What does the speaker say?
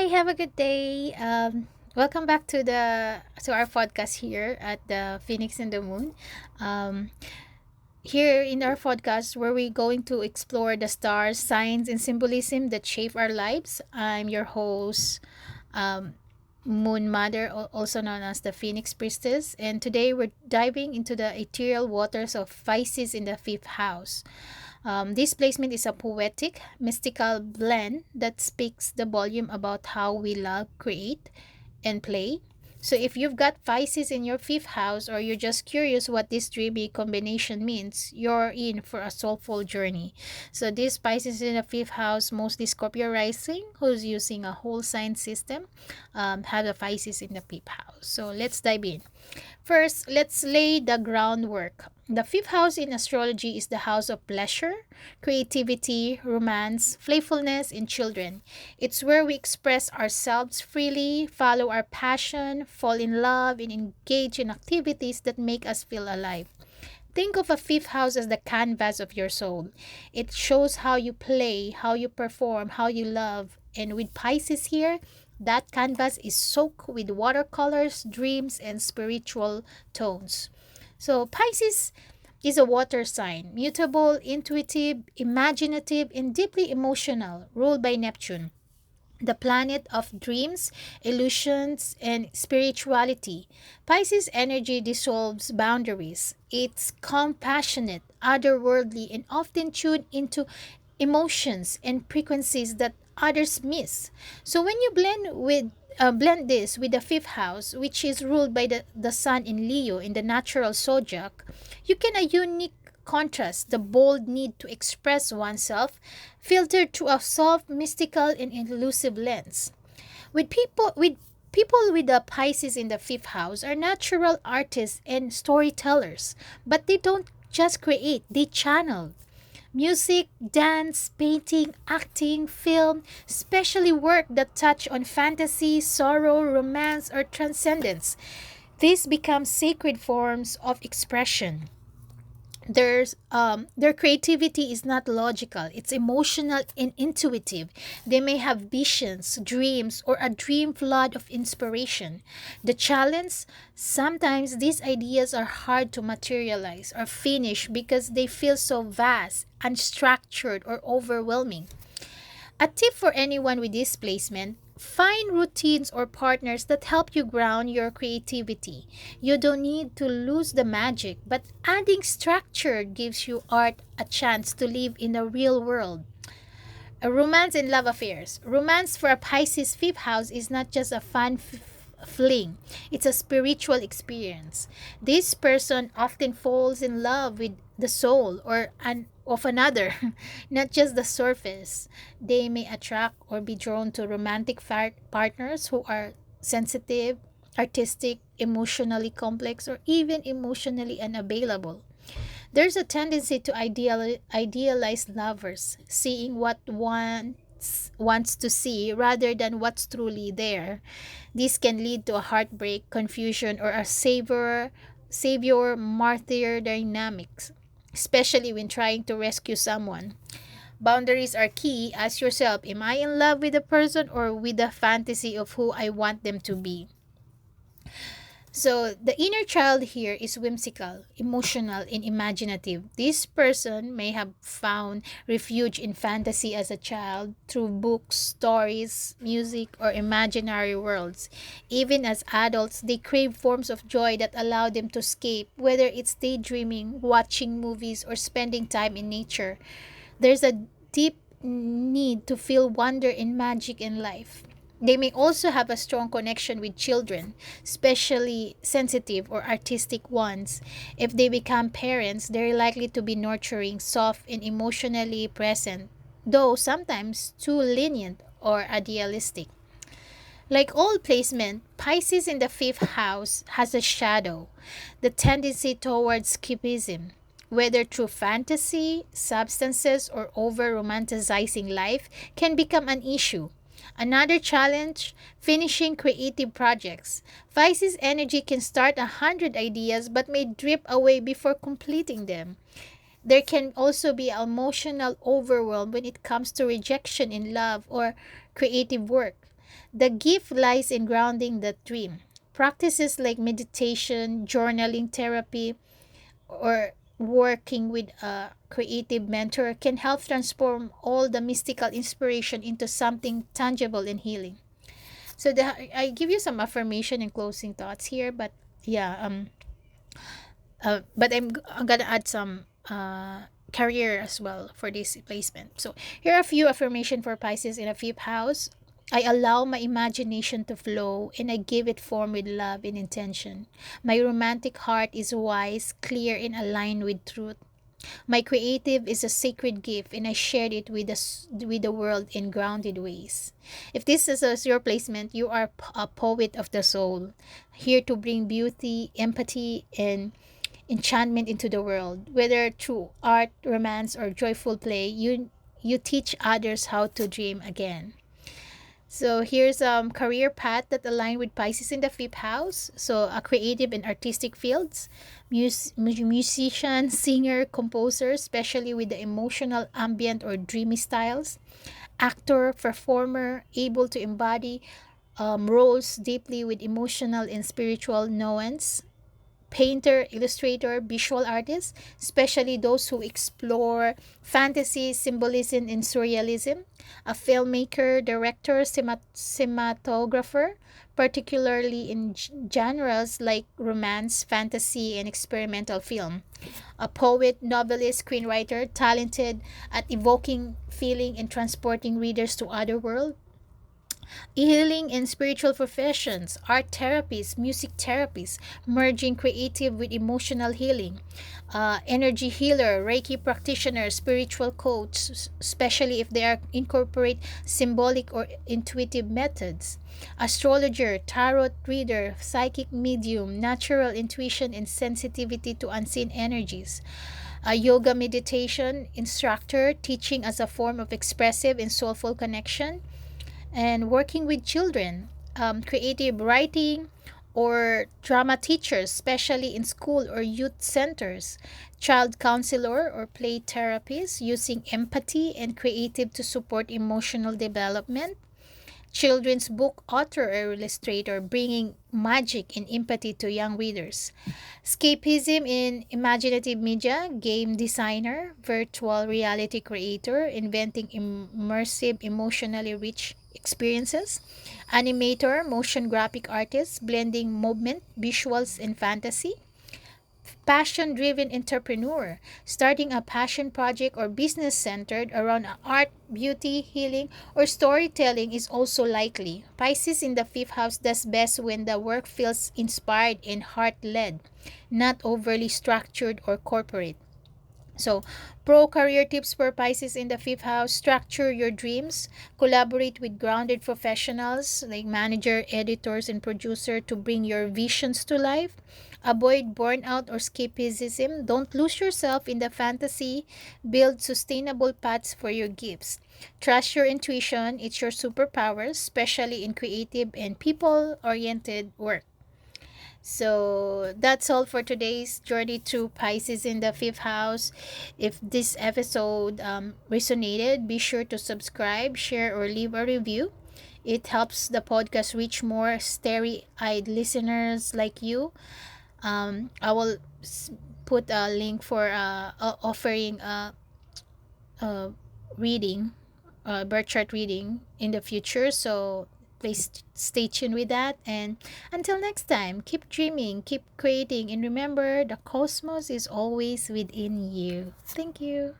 have a good day. Welcome back to our podcast here at the Phoenix and the Moon. Um, Here in our podcast, where we're going to explore the stars, signs, and symbolism that shape our lives. I'm your host, um, Moon Mother, also known as the Phoenix Priestess, and today we're diving into the ethereal waters of Pisces in the fifth house. This placement is a poetic, mystical blend that speaks the volume about how we love, create, and play. So if you've got Pisces in your fifth house or you're just curious what this dreamy combination means, you're in for a soulful journey. So this Pisces in the fifth house, mostly Scorpio rising, who's using a whole sign system, have the Pisces in the fifth house. So let's dive in. First, let's lay the groundwork. The fifth house in astrology is the house of pleasure, creativity, romance, playfulness, and children. It's where we express ourselves freely, follow our passion, fall in love, and engage in activities that make us feel alive. Think of a fifth house as the canvas of your soul. It shows how you play, how you perform, how you love. And with Pisces here, that canvas is soaked with watercolors, dreams, and spiritual tones. So, Pisces is a water sign, mutable, intuitive, imaginative, and deeply emotional, ruled by Neptune, the planet of dreams, illusions, and spirituality. Pisces energy dissolves boundaries. It's compassionate, otherworldly, and often tuned into emotions and frequencies that others miss. So when you blend this with the fifth house, which is ruled by the sun in Leo in the natural zodiac, you can a unique contrast the bold need to express oneself filtered through a soft, mystical, and elusive lens. With people with the Pisces in the fifth house are natural artists and storytellers, but they don't just create, they channel. Music, dance, painting, acting, film, especially work that touch on fantasy, sorrow, romance, or transcendence. These become sacred forms of expression. Their creativity is not logical, it's emotional and intuitive. They may have visions, dreams, or a dream flood of inspiration. The challenge, sometimes these ideas are hard to materialize or finish because they feel so vast, unstructured, or overwhelming. A tip for anyone with displacement: find routines or partners that help you ground your creativity. You don't need to lose the magic, but adding structure gives you art a chance to live in the real world. A romance and love affairs. Romance for a Pisces fifth house is not just a fling, it's a spiritual experience. This person often falls in love with the soul of another, not just the surface. They may attract or be drawn to romantic partners who are sensitive, artistic, emotionally complex, or even emotionally unavailable. There's a tendency to idealize lovers, seeing what one wants to see rather than what's truly there. This can lead to a heartbreak, confusion, or a savior martyr dynamics, especially when trying to rescue someone. Boundaries are key. Ask yourself, am I in love with the person or with the fantasy of who I want them to be? So the inner child here is whimsical, emotional, and imaginative. This person may have found refuge in fantasy as a child through books, stories, music, or imaginary worlds. Even as adults, they crave forms of joy that allow them to escape, whether it's daydreaming, watching movies, or spending time in nature. There's a deep need to feel wonder and magic in life. They may also have a strong connection with children, especially sensitive or artistic ones. If they become parents, they're likely to be nurturing, soft, and emotionally present, though sometimes too lenient or idealistic. Like all placement, Pisces in the fifth house has a shadow, the tendency towards escapism. Whether through fantasy, substances, or over romanticizing life, can become an issue. Another challenge: finishing creative projects. Pisces energy can start 100 ideas but may drip away before completing them. There can also be emotional overwhelm when it comes to rejection in love or creative work. The gift lies in grounding the dream. Practices like meditation, journaling therapy, or working with a creative mentor can help transform all the mystical inspiration into something tangible and healing. So I give you some affirmation and closing thoughts here, but yeah, but I'm gonna add some career as well for this placement. So here are a few affirmation for Pisces in a fifth house. I allow my imagination to flow and I give it form with love and intention. My romantic heart is wise, clear, and aligned with truth. My creative is a sacred gift and I shared it with with the world in grounded ways. If this is your placement, you are a poet of the soul, here to bring beauty, empathy, and enchantment into the world. Whether through art, romance, or joyful play, you teach others how to dream again. So here's career path that align with Pisces in the fifth house. So a creative and artistic fields, musician, singer, composer, especially with the emotional, ambient, or dreamy styles. Actor, performer, able to embody roles deeply with emotional and spiritual nuance. Painter, illustrator, visual artist, especially those who explore fantasy, symbolism, and surrealism. A filmmaker, director, cinematographer, particularly in genres like romance, fantasy, and experimental film. A poet, novelist, screenwriter, talented at evoking feeling and transporting readers to other worlds. Healing in spiritual professions, art therapies, music therapies, merging creative with emotional healing, energy healer, Reiki practitioner, spiritual coach, especially if they are incorporate symbolic or intuitive methods, astrologer, tarot reader, psychic medium, natural intuition and sensitivity to unseen energies, a yoga meditation instructor, teaching as a form of expressive and soulful connection, and working with children, creative writing, or drama teachers, especially in school or youth centers, child counselor or play therapists using empathy and creative to support emotional development, children's book author or illustrator bringing magic and empathy to young readers, escapism in imaginative media, game designer, virtual reality creator, inventing immersive, emotionally rich experiences, animator, motion graphic artist, blending movement, visuals, and fantasy, passion driven entrepreneur, starting a passion project or business centered around art, beauty, healing, or storytelling is also likely. Pisces in the fifth house does best when the work feels inspired and heart led, not overly structured or corporate. So, pro career tips for Pisces in the fifth house: structure your dreams, collaborate with grounded professionals like manager, editors, and producer to bring your visions to life. Avoid burnout or escapism. Don't lose yourself in the fantasy. Build sustainable paths for your gifts. Trust your intuition, it's your superpower, especially in creative and people oriented work. So that's all for today's journey through Pisces in the fifth house. If this episode resonated, be sure to subscribe, share, or leave a review. It helps the podcast reach more starry eyed listeners like you. I will put a link for offering a reading, birth chart reading in the future. So please stay tuned with that. And until next time, keep dreaming, keep creating, and remember the cosmos is always within you. Thank you.